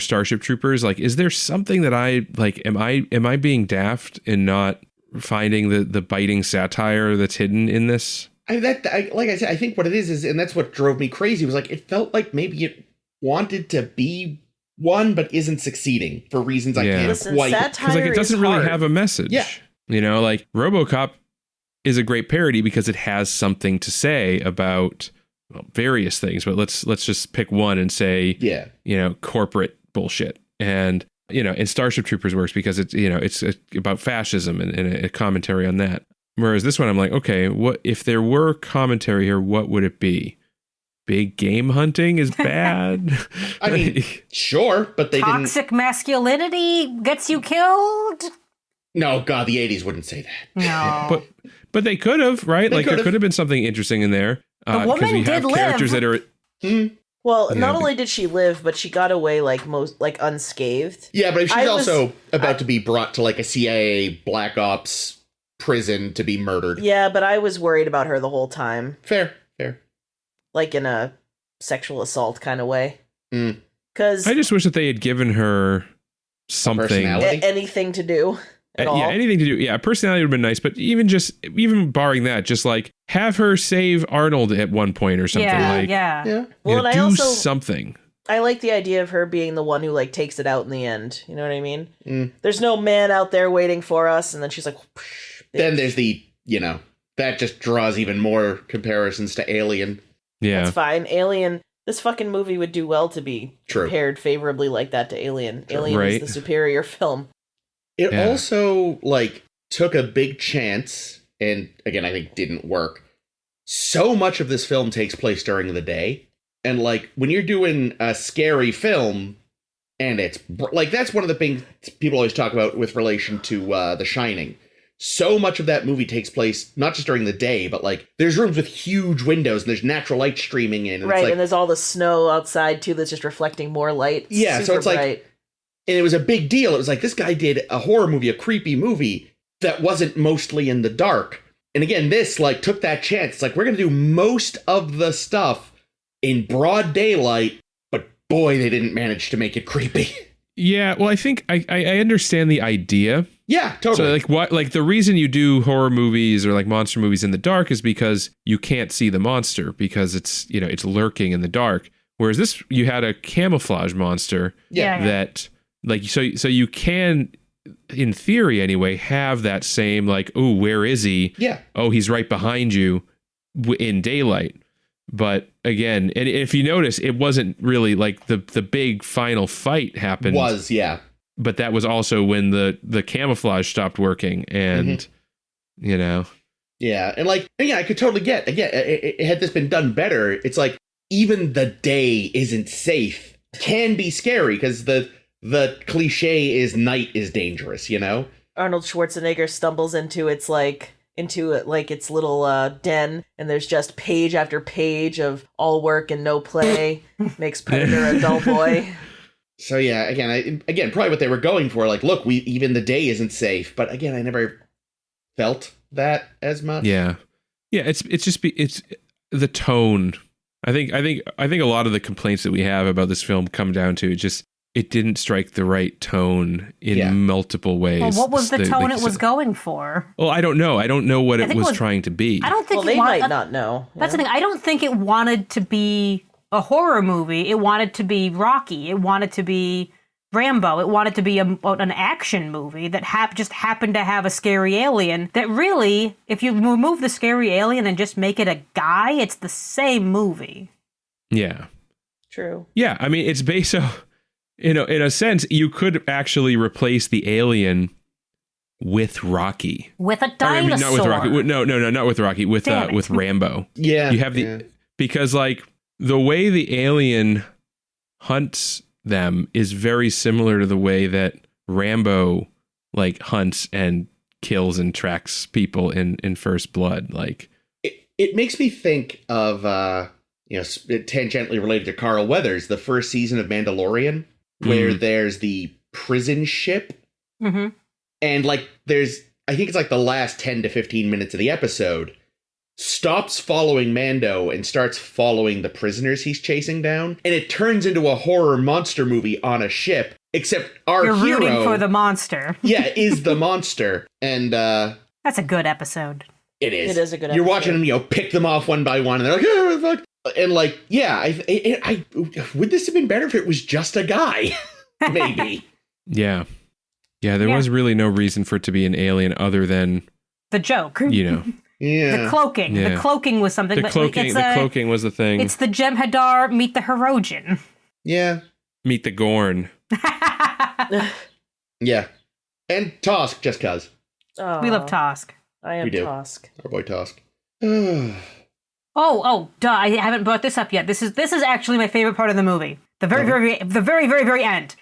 Starship Troopers. Like, is there something that I like? Am I being daft in not finding the biting satire that's hidden in this? Like I said, I think what it is, and that's what drove me crazy, was like, it felt like maybe it wanted to be one, but isn't succeeding for reasons I can't quite. Because like, it doesn't really have a message. Yeah. You know, like RoboCop is a great parody because it has something to say about various things, but let's just pick one and say, you know, corporate bullshit. And, you know, and Starship Troopers works because it's, you know, it's about fascism and a commentary on that. Whereas this one, I'm like, okay, what if there were commentary here? What would it be? Big game hunting is bad. I mean, sure, but they didn't. Toxic masculinity gets you killed. No, God, the 80s wouldn't say that. No, but they could have, right? They like there could have been something interesting in there. The woman we have did characters live. that are. Well, not only did she live, but she got away like unscathed. Yeah, but she's also about to be brought to like a CIA Black Ops prison to be murdered. Yeah, but I was worried about her the whole time. Fair. Like in a sexual assault kind of way. Because I just wish that they had given her something, anything to do. At all. Yeah, anything to do. Yeah, personality would have been nice, but even barring that, just like have her save Arnold at one point or something. Yeah. Well, and I do also something. I like the idea of her being the one who like takes it out in the end. You know what I mean? There's no man out there waiting for us, and then she's like. Then there's the, you know, that just draws even more comparisons to Alien. Yeah, that's fine. Alien. This fucking movie would do well to be compared favorably like that to Alien. Alien is the superior film. It also, like, took a big chance, and again, I think didn't work. So much of this film takes place during the day, and, like, when you're doing a scary film, and it's, like, that's one of the things people always talk about with relation to The Shining. So much of that movie takes place, not just during the day, but, like, there's rooms with huge windows, and there's natural light streaming in. And right, it's like, and there's all the snow outside, too, that's just reflecting more light. Yeah, so it's bright. Like, and it was a big deal. It was like, this guy did a horror movie, a creepy movie, that wasn't mostly in the dark. And again, this, like, took that chance. It's like, we're going to do most of the stuff in broad daylight, but boy, they didn't manage to make it creepy. Yeah, well, I think I understand the idea. Yeah, totally. So, like, what, like, the reason you do horror movies or, like, monster movies in the dark is because you can't see the monster because it's, you know, it's lurking in the dark. Whereas this, you had a camouflage monster that, like, so you can, in theory anyway, have that same, like, oh, where is he? Yeah. Oh, he's right behind you in daylight. But again, and if you notice, it wasn't really like the big final fight happened. But that was also when the camouflage stopped working, and you know. Yeah, and like, yeah, I could totally get. Again, had this been done better, it's like even the day isn't safe. Can be scary because the cliche is night is dangerous. You know. Arnold Schwarzenegger stumbles into its little den, and there's just page after page of all work and no play. Makes Predator a dull boy. So yeah, again, probably what they were going for. Like, look, even the day isn't safe. But again, I never felt that as much. Yeah. It's the tone. I think a lot of the complaints that we have about this film come down to it didn't strike the right tone in multiple ways. Well, what was the tone it was going for? Well, I don't know. I don't know what it was trying to be. I don't think they might not know. That's the thing. I don't think it wanted to be a horror movie. It wanted to be Rocky. It wanted to be Rambo. It wanted to be an action movie that just happened to have a scary alien that really, if you remove the scary alien and just make it a guy, it's the same movie. Yeah. True. Yeah, I mean, it's based on... in a sense, you could actually replace the alien with Rocky. With a Or, dinosaur. I mean, not with Rocky. No, not with Rocky. With Rambo. Yeah. You have because like the way the alien hunts them is very similar to the way that Rambo like hunts and kills and tracks people in First Blood. Like it makes me think of tangentially related to Carl Weathers, the first season of Mandalorian, where there's the prison ship. Mm-hmm. And like I think it's like the last 10 to 15 minutes of the episode stops following Mando and starts following the prisoners he's chasing down. And it turns into a horror monster movie on a ship, except our hero... You're rooting for the monster. is the monster. And that's a good episode. It is. It is a good episode. You're watching them, pick them off one by one, and they're like, oh, fuck. And like, yeah, I would this have been better if it was just a guy? Maybe. Yeah, there was really no reason for it to be an alien other than... the joke. Yeah. The cloaking. Yeah. The cloaking was something. The cloaking was the thing. It's the Jem'Hadar meet the Hirogen. Yeah. Meet the Gorn. Yeah. And Tosk, just cuz. We love Tosk. I am Tosk. Our boy Tosk. Oh, duh! I haven't brought this up yet. This is actually my favorite part of the movie. The very end.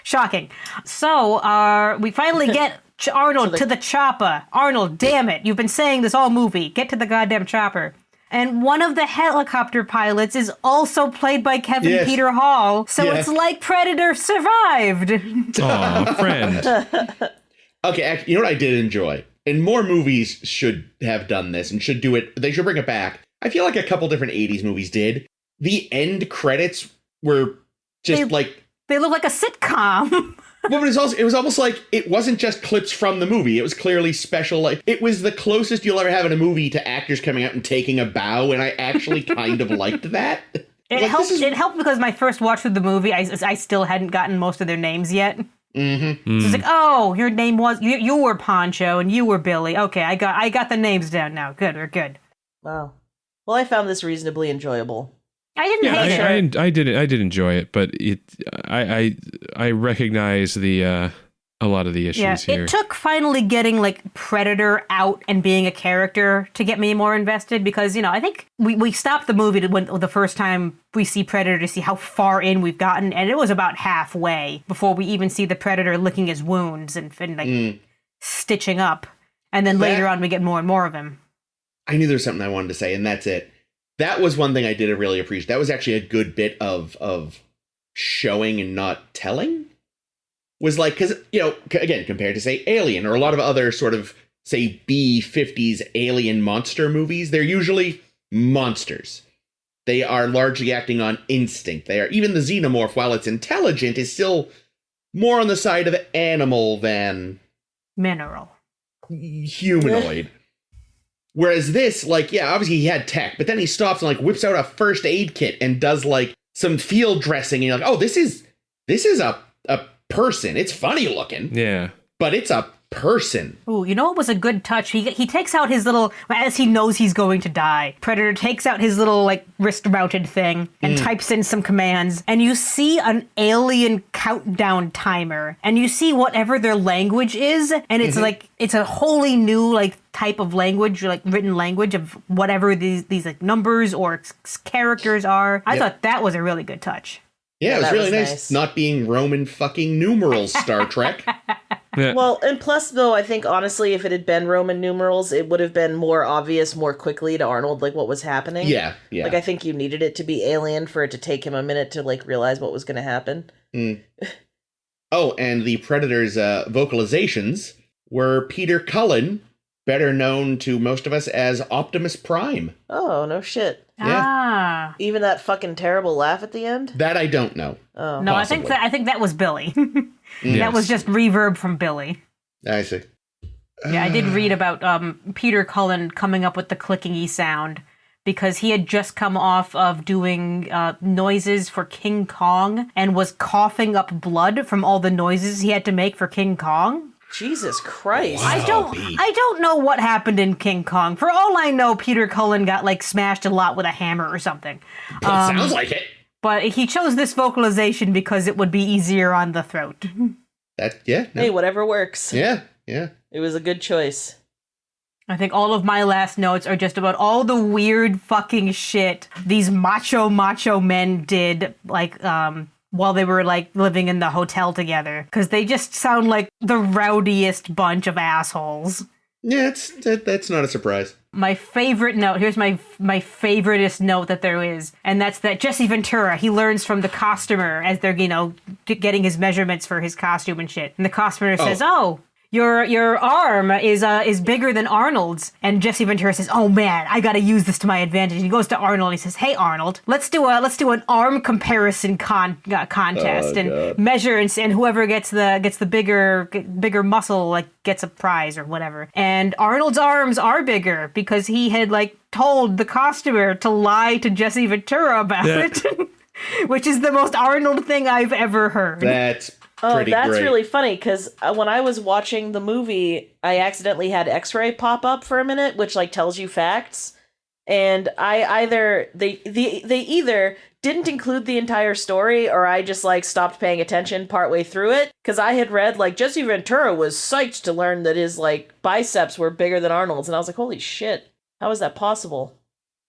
Shocking. So, we finally get Arnold to the chopper. Arnold, damn it! You've been saying this all movie. Get to the goddamn chopper. And one of the helicopter pilots is also played by Kevin Peter Hall. So it's like Predator survived. Aw, friend. Okay, you know what I did enjoy? And more movies should have done this and should do it. They should bring it back. I feel like a couple different 80s movies did. The end credits were just they look like a sitcom. Well, but it was almost like it wasn't just clips from the movie. It was clearly special. Like it was the closest you'll ever have in a movie to actors coming out and taking a bow, and I actually kind of liked that. It helped because my first watch through the movie, I still hadn't gotten most of their names yet. Mm-hmm. So it's like, oh, your name was you were Poncho and you were Billy. Okay, I got the names down now. Good, we're good. Wow. Well, I found this reasonably enjoyable. I didn't hate it. I did enjoy it, but I recognize a lot of the issues here. It took finally getting like Predator out and being a character to get me more invested because, I think we stopped the movie when the first time we see Predator to see how far in we've gotten, and it was about halfway before we even see the Predator licking his wounds and stitching up. And then later on we get more and more of him. I knew there was something I wanted to say, and that's it. That was one thing I did really appreciate. That was actually a good bit of showing and not telling. Was like, because, again, compared to, say, Alien or a lot of other sort of, say, B-50s alien monster movies, they're usually monsters. They are largely acting on instinct. They are, even the Xenomorph, while it's intelligent, is still more on the side of animal than... mineral. Humanoid. Whereas this, obviously he had tech, but then he stops and, whips out a first aid kit and does, some field dressing, and you're like, oh, this is a person. It's funny looking. Yeah. But it's a person. Ooh, you know what was a good touch? He takes out his little, as he knows he's going to die, Predator takes out his little, wrist-mounted thing and types in some commands, and you see an alien countdown timer, and you see whatever their language is, and it's it's a wholly new, type of language, written language of whatever these numbers or characters are. I thought that was a really good touch. Yeah, it was really nice not being Roman fucking numerals, Star Trek. Yeah. Well, and plus, though, I think, honestly, if it had been Roman numerals, it would have been more obvious more quickly to Arnold, what was happening. Yeah. I think you needed it to be alien for it to take him a minute to, realize what was going to happen. Oh, and the Predator's vocalizations were Peter Cullen, better known to most of us as Optimus Prime. Oh, no shit. Yeah. Ah. Even that fucking terrible laugh at the end? That I don't know. Oh. No, Possibly. I think that was Billy. Yes. That was just reverb from Billy. I see. Yeah, I did read about Peter Cullen coming up with the clicking-y sound because he had just come off of doing noises for King Kong and was coughing up blood from all the noises he had to make for King Kong. Jesus Christ. Wow. I don't know what happened in King Kong. For all I know, Peter Cullen got smashed a lot with a hammer or something. Sounds like it. But he chose this vocalization because it would be easier on the throat. That, yeah. No. Hey, whatever works. Yeah. Yeah. It was a good choice. I think all of my last notes are just about all the weird fucking shit these macho men did, like, while they were, like, living in the hotel together. Because they just sound like the rowdiest bunch of assholes. Yeah, that's not a surprise. My favorite note, here's my favoriteest note that there is, and that's that Jesse Ventura, he learns from the costumer as they're, getting his measurements for his costume and shit. And the costumer says, oh, your arm is bigger than Arnold's. And Jesse Ventura says, oh man, I gotta use this to my advantage. And he goes to Arnold and he says, hey Arnold, let's do an arm comparison contest and measure and whoever gets the bigger muscle, like, gets a prize or whatever. And Arnold's arms are bigger because he had, like, told the costumer to lie to Jesse Ventura about it. Which is the most Arnold thing I've ever heard. That's that's great. really funny, because when I was watching the movie, I accidentally had X-ray pop up for a minute, which, like, tells you facts. And they either didn't include the entire story, or I just, like, stopped paying attention partway through it, because I had read, like, Jesse Ventura was psyched to learn that his, like, biceps were bigger than Arnold's, and I was like, holy shit, how is that possible?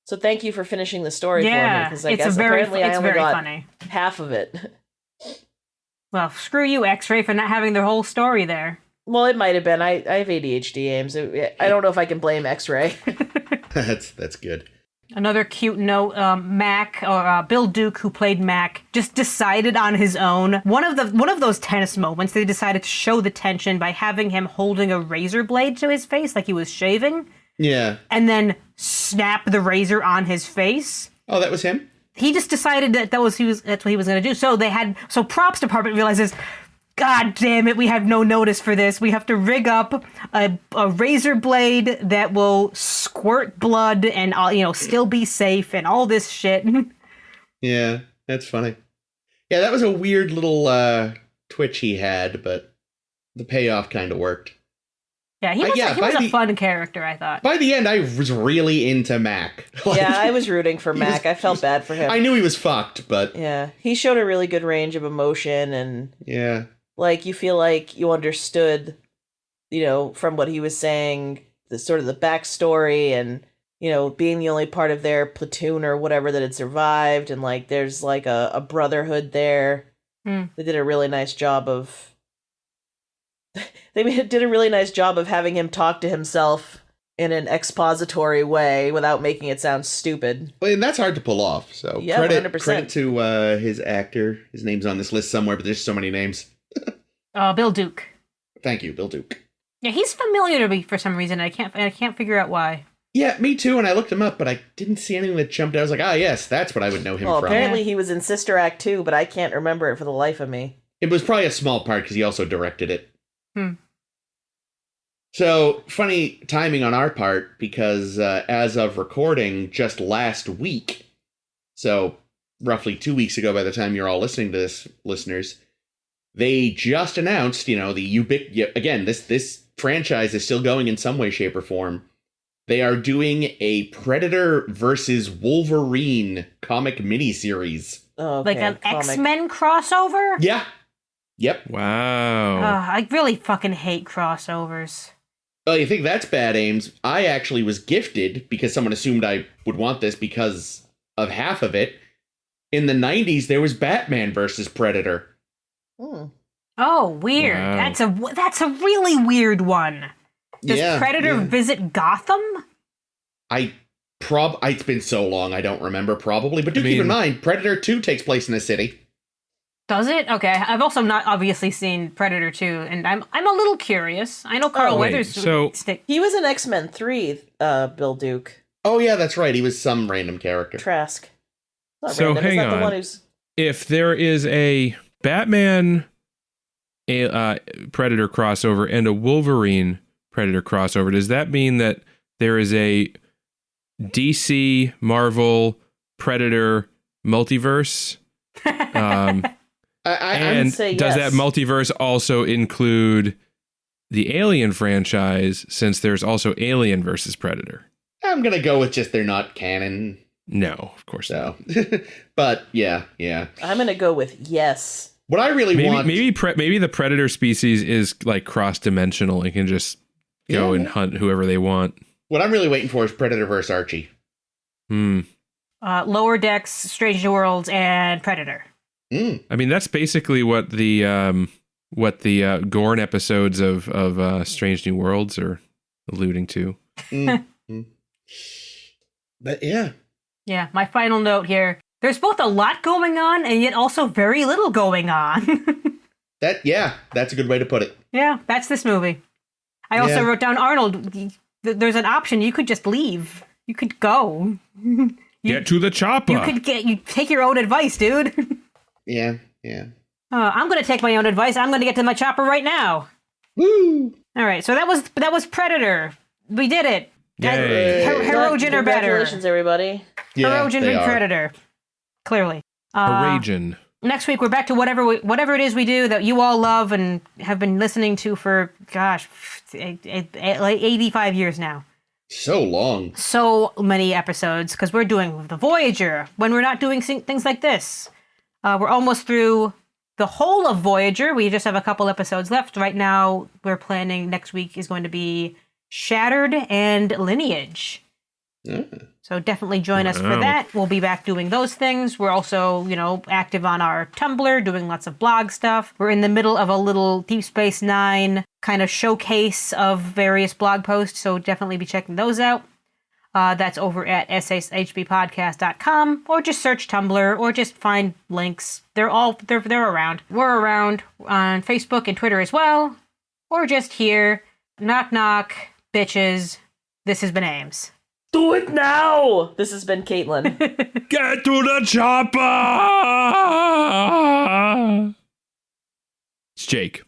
So thank you for finishing the story for me, because I guess apparently I only got half of it. Well, screw you, X-Ray, for not having the whole story there. Well, it might have been. I have ADHD, Ames. I don't know if I can blame X-Ray. That's good. Another cute note, Bill Duke, who played Mac, just decided on his own. One of those tense moments, they decided to show the tension by having him holding a razor blade to his face like he was shaving. Yeah. And then snap the razor on his face. Oh, that was him? He just decided that's what he was going to do. So props department realizes, God damn it, we have no notice for this. We have to rig up a razor blade that will squirt blood and still be safe and all this shit. Yeah, that's funny. Yeah, that was a weird little twitch he had, but the payoff kind of worked. Yeah, he was a fun character, I thought. By the end, I was really into Mac. Yeah, I was rooting for Mac. I felt bad for him. I knew he was fucked, but... Yeah, he showed a really good range of emotion, and... Yeah. Like, you feel like you understood, from what he was saying, the sort of the backstory, and, being the only part of their platoon or whatever that had survived, and, like, there's, like, a brotherhood there. They did a really nice job of... They did a really nice job of having him talk to himself in an expository way without making it sound stupid. Well, and that's hard to pull off. So yeah, credit 100%. Credit to his actor. His name's on this list somewhere, but there's so many names. Bill Duke. Thank you, Bill Duke. Yeah, he's familiar to me for some reason. I can't figure out why. Yeah, me too. And I looked him up, but I didn't see anything that jumped out. I was like, yes, that's what I would know him from. Apparently he was in Sister Act 2, but I can't remember it for the life of me. It was probably a small part because he also directed it. So, funny timing on our part, because as of recording just last week, so roughly 2 weeks ago by the time you're all listening to this, listeners, they just announced, again, this franchise is still going in some way, shape, or form. They are doing a Predator versus Wolverine comic miniseries. Oh, okay. Like an X-Men crossover? Yeah. Yep. Wow. I really fucking hate crossovers. Oh, you think that's bad, Ames? I actually was gifted, because someone assumed I would want this because of half of it. In the 90s, there was Batman versus Predator. Oh, weird. Wow. That's a really weird one. Does Predator yeah. visit Gotham? It's been so long, I don't remember, probably. But keep in mind, Predator 2 takes place in a city. Does it? Okay, I've also not obviously seen Predator 2, and I'm a little curious. I know Carl Weathers. He was in X-Men 3, Bill Duke. Oh yeah, that's right. He was some random character. Trask. So hang on. The one who's... If there is a Batman Predator crossover and a Wolverine Predator crossover, does that mean that there is a DC Marvel Predator multiverse? I would say yes. Does that multiverse also include the Alien franchise, since there's also Alien versus Predator? I'm gonna go with just they're not canon. No, of course not. But yeah. I'm gonna go with yes. What I really want... Maybe the predator species is like cross-dimensional and can just go and hunt whoever they want. What I'm really waiting for is Predator vs. Archie. Lower Decks, Strange New Worlds, and Predator. I mean, that's basically what the Gorn episodes of Strange New Worlds are alluding to. But yeah. Yeah, my final note here. There's both a lot going on and yet also very little going on. That's a good way to put it. Yeah, that's this movie. I also wrote down Arnold. There's an option. You could just leave. You could go. Get to the chopper. You take your own advice, dude. Yeah. I'm going to take my own advice. I'm going to get to my chopper right now. Woo! All right, so that was Predator. We did it. Herogen or better. Congratulations, everybody. Yeah, Herogen and Predator. Clearly. Herogen. Next week, we're back to whatever it is we do that you all love and have been listening to for, 85 years now. So long. So many episodes, because we're doing the Voyager when we're not doing things like this. We're almost through the whole of Voyager. We just have a couple episodes left. Right now, we're planning next week is going to be Shattered and Lineage. So definitely join us for that. We'll be back doing those things. We're also, active on our Tumblr, doing lots of blog stuff. We're in the middle of a little Deep Space Nine kind of showcase of various blog posts, so definitely be checking those out. That's over at shbpodcast.com, or just search Tumblr, or just find links. They're around. We're around on Facebook and Twitter as well, or just here. Knock knock, bitches. This has been Ames. Do it now! This has been Caitlin. Get to the chopper! It's Jake.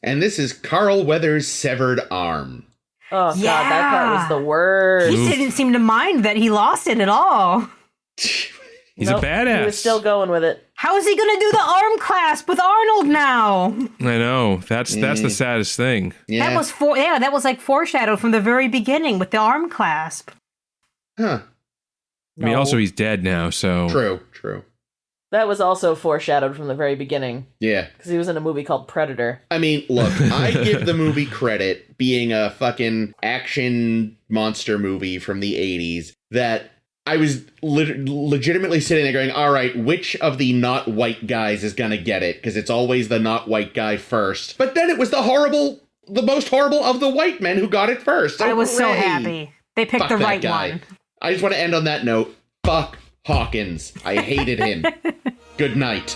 And this is Carl Weathers' severed arm. Oh, God, that part was the worst. He didn't seem to mind that he lost it at all. He's a badass. He was still going with it. How is he going to do the arm clasp with Arnold now? I know. That's the saddest thing. Yeah. That was like foreshadowed from the very beginning with the arm clasp. Huh. I mean, also he's dead now, so... True. That was also foreshadowed from the very beginning. Yeah. Because he was in a movie called Predator. I mean, look, I give the movie credit being a fucking action monster movie from the 80s that I was legitimately sitting there going, all right, which of the not white guys is going to get it? Because it's always the not white guy first. But then it was the most horrible of the white men who got it first. I was so hooray. happy. They picked the right one. I just want to end on that note. Fuck Hawkins. I hated him. Good night.